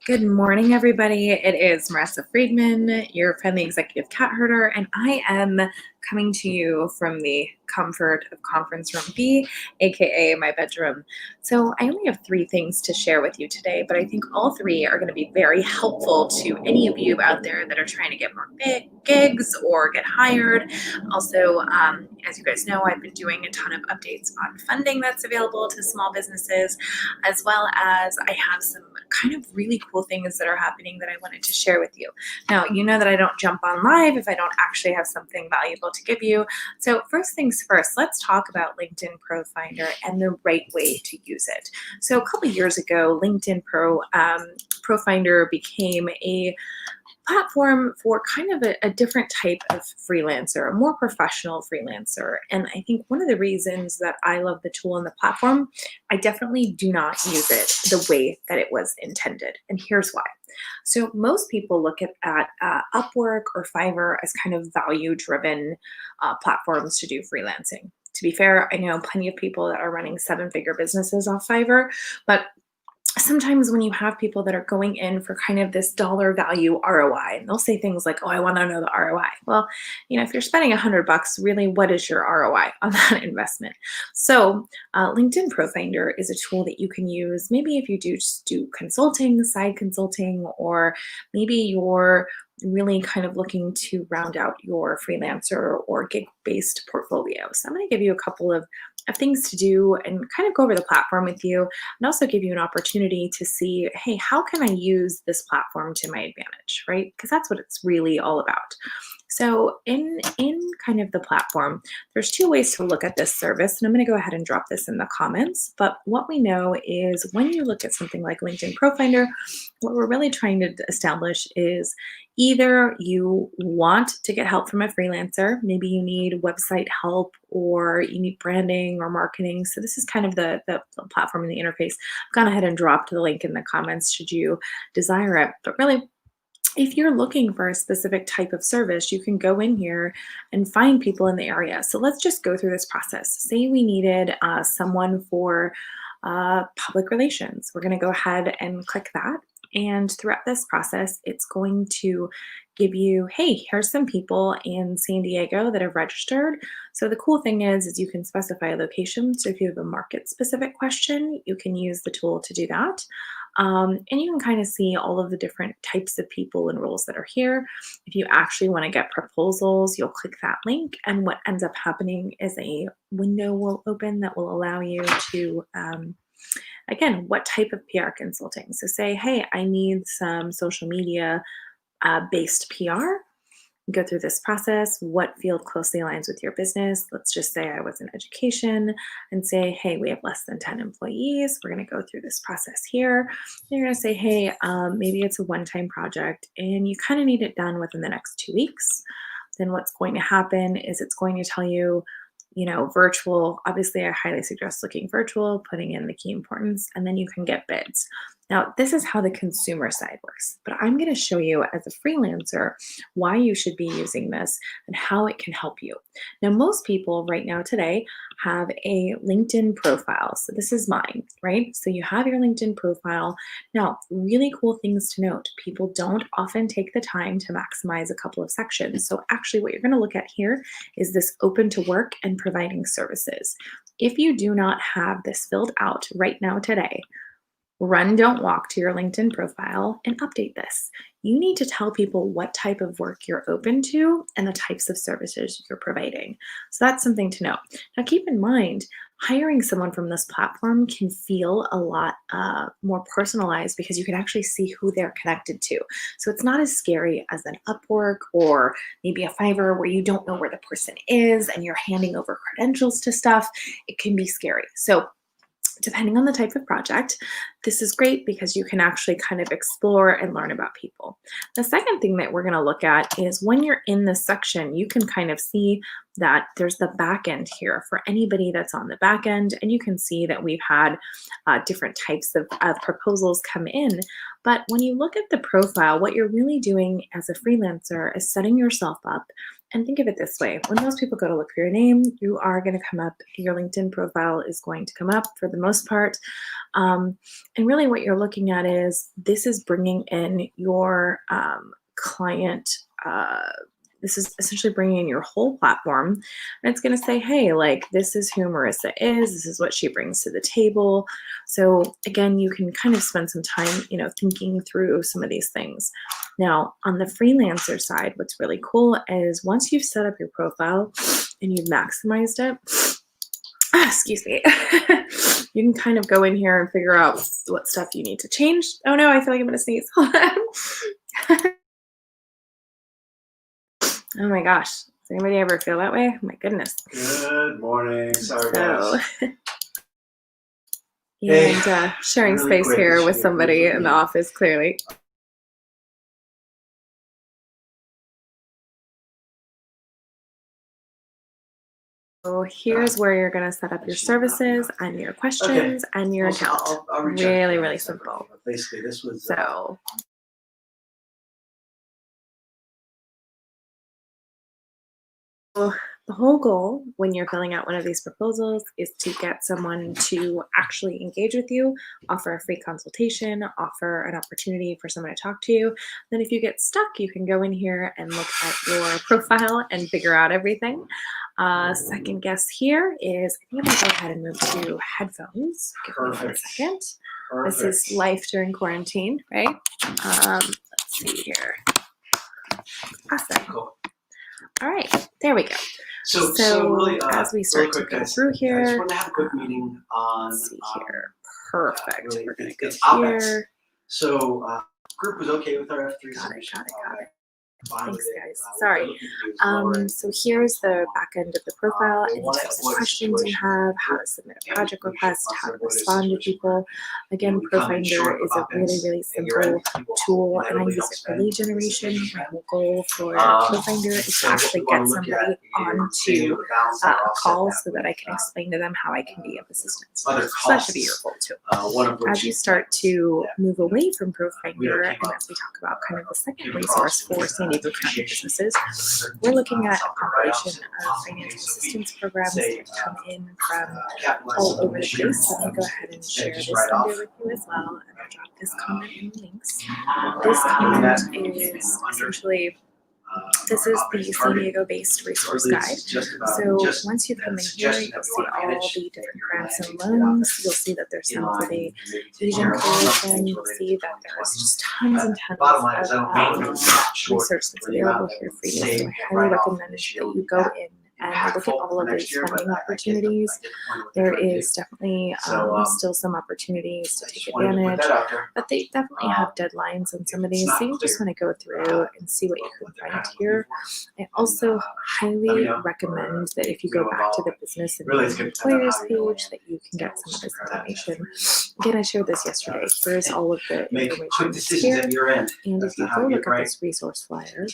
Good morning, everybody. It is Marissa Friedman, your friendly executive cat herder, and I am coming to you from the comfort of Conference Room B, aka my bedroom. So, I only have three things to share with you today, but I think all three are going to be very helpful to any of you out there that are trying to get more gigs or get hired. Also, as you guys know, I've been doing a ton of updates on funding that's available to small businesses, as well as I have some kind of really cool things that are happening that I wanted to share with you. Now, you know that I don't jump on live if I don't actually have something valuable to give you. So, first things first, let's talk about LinkedIn Pro Finder and the right way to use it. So, a couple years ago, LinkedIn Pro Finder became a platform for kind of a different type of freelancer, a more professional freelancer. And I think one of the reasons that I love the tool and the platform, I definitely do not use it the way that it was intended. And here's why. So most people look at Upwork or Fiverr as kind of value-driven platforms to do freelancing. To be fair, I know plenty of people that are running seven-figure businesses off Fiverr, but sometimes when you have people that are going in for kind of this dollar value ROI, and they'll say things like, "Oh, I want to know the ROI." Well, if you're spending $100, really, what is your ROI on that investment? So, LinkedIn Pro Finder is a tool that you can use. Maybe if you just do consulting, side consulting, or maybe you're really kind of looking to round out your freelancer or gig-based portfolio. So, I'm going to give you a couple of things to do and kind of go over the platform with you and also give you an opportunity to see, hey, how can I use this platform to my advantage, right? Because that's what it's really all about. So in kind of the platform, there's two ways to look at this service, and I'm going to go ahead and drop this in the comments. But what we know is when you look at something like LinkedIn Pro Finder, what we're really trying to establish is either you want to get help from a freelancer, maybe you need website help or you need branding or marketing. So this is kind of the platform and the interface. I've gone ahead and dropped the link in the comments should you desire it. But really, if you're looking for a specific type of service, you can go in here and find people in the area. So let's just go through this process. Say we needed someone for public relations. We're going to go ahead and click that. And throughout this process, it's going to give you, hey, here's some people in San Diego that have registered. So the cool thing is you can specify a location. So if you have a market specific question, you can use the tool to do that. And you can kind of see all of the different types of people and roles that are here. If you actually want to get proposals, you'll click that link. And what ends up happening is a window will open that will allow you to again, what type of PR consulting? So say, hey, I need some social media based PR. Go through this process. What field closely aligns with your business? Let's just say I was in education and say, hey, we have less than 10 employees. We're going to go through this process here. You're going to say, hey, maybe it's a one-time project and you kind of need it done within the next 2 weeks. Then what's going to happen is it's going to tell you, virtual. Obviously, I highly suggest looking virtual, putting in the key importance, and then you can get bids. Now, this is how the consumer side works, but I'm going to show you as a freelancer why you should be using this and how it can help you. Now, most people right now today have a LinkedIn profile. So this is mine, right? So you have your LinkedIn profile. Now, really cool things to note. People don't often take the time to maximize a couple of sections. So actually what you're going to look at here is this open to work and providing services. If you do not have this filled out right now today, run, don't walk to your LinkedIn profile and update this. You need to tell people what type of work you're open to and the types of services you're providing. So that's something to know. Now, keep in mind, hiring someone from this platform can feel a lot more personalized because you can actually see who they're connected to. So it's not as scary as an Upwork or maybe a Fiverr where you don't know where the person is and you're handing over credentials to stuff. It can be scary. So depending on the type of project, this is great because you can actually kind of explore and learn about people. The second thing that we're going to look at is when you're in this section, you can kind of see that there's the back end here for anybody that's on the back end, and you can see that we've had different types of proposals come in. But when you look at the profile, what you're really doing as a freelancer is setting yourself up And think of it this way, when most people go to look for your name, you are going to come up, your LinkedIn profile is going to come up for the most part. And really what you're looking at is this is bringing in your client. This is essentially bringing in your whole platform. And it's going to say, hey, like, this is who Marissa is. This is what she brings to the table. So again, you can kind of spend some time, thinking through some of these things. Now, on the freelancer side, what's really cool is once you've set up your profile and you've maximized it, excuse me, you can kind of go in here and figure out what stuff you need to change. Oh no, I feel like I'm going to sneeze. Hold on. Oh my gosh. Does anybody ever feel that way? Oh my goodness. Good morning. Sorry, guys. And sharing really space here with somebody in the office, clearly. So here's where you're going to set up your services and your questions and your account. I'll really, really simple. Basically, this was so. The whole goal when you're filling out one of these proposals is to get someone to actually engage with you, offer a free consultation, offer an opportunity for someone to talk to you. Then if you get stuck, you can go in here and look at your profile and figure out everything. Second guess here is, I think I'm going to go ahead and move to headphones. Give me 1 second. This is life during quarantine, right? Let's see here. Awesome. Cool. All right, there we go. So really, as we start to go through here, I just want to have a quick meeting on. Let's see here. Perfect. Really, we're going to go OpEx. here. So group was okay with our F3 Got it. Thanks, guys. Sorry. So here's the back end of the profile. Any types of questions you have, how to submit a project request, how to respond to people. Again, ProFinder is a really, really simple tool, and I use it for lead generation. My whole goal for ProFinder is to actually get somebody onto a call so that I can explain to them how I can be of assistance. So that should be your goal too. As you start to move away from ProFinder, and as we talk about kind of the second resource for San Diego County businesses, we're looking at a compilation of financial assistance programs that come in from all over the place. Let me go ahead and share this window with you as well, and I'll drop this comment in the links. This comment is essentially, this is the San Diego-based resource guide. So once you come in here, you'll see all the different grants and loans. You'll see that there's some for the Asian Coalition. You'll see that there's just tons and tons of research that's available here for you. So I highly recommend that you go in and look at all of these funding opportunities. There is definitely still some opportunities to take advantage, but they definitely have deadlines on some of these. So you just want to go through and see what you can find here. I also highly recommend that if you go back to the business and employers page, that you can get some of this information. Again, I shared this yesterday. Here's all of the information that's here. And if you go look at this resource flyer,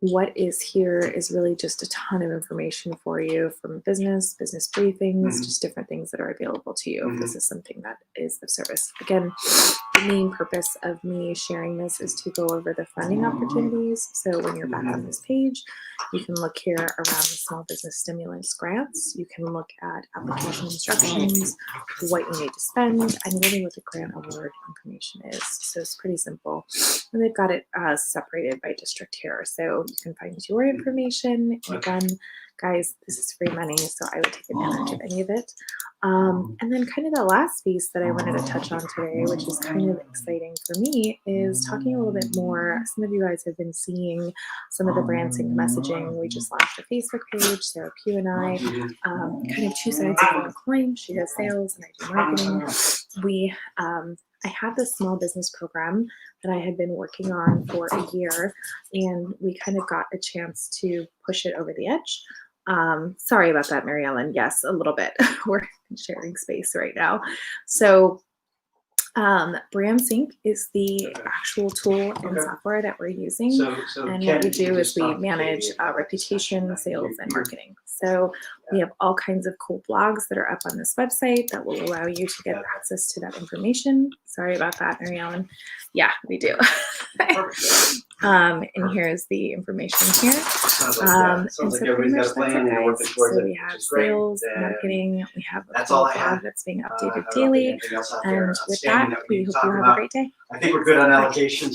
what is here is really just a ton of information for you from business briefings, just different things that are available to you if this is something that is of service. Again, the main purpose of me sharing this is to go over the funding opportunities. So when you're back on this page, you can look here around the small business stimulus grants. You can look at application instructions, what you need to spend, and really what the grant award information is. So it's pretty simple. And they've got it separated by district here. So you can find your information. And again, guys, this is free money, so I would take advantage of any of it. And then kind of the last piece that I wanted to touch on today, which is kind of exciting for me, is talking a little bit more. Some of you guys have been seeing some of the brand sync messaging. We just launched a Facebook page, Sarah Pugh and I, kind of two sides of one coin. She does sales and I do marketing. I have this small business program that I had been working on for a year, and we kind of got a chance to push it over the edge. Sorry about that, Mary Ellen. Yes, a little bit. We're sharing space right now. So Brand Sync is the actual tool and software that we're using. And what we do is we manage reputation, sales, and marketing. So we have all kinds of cool blogs that are up on this website that will allow you to get access to that information. Sorry about that, Mary Ellen. Yeah, we do. And here's the information here. Sounds And so like pretty everybody's much got a plan that's and it, they're working guys. towards So it, we which have is great. sales, Then marketing, we have a that's cool all I blog have. that's being I updated don't know if there's daily. anything else out there And with outstanding that, we we need to hope talk you have a about. great day. I think we're good on Bye. allocations.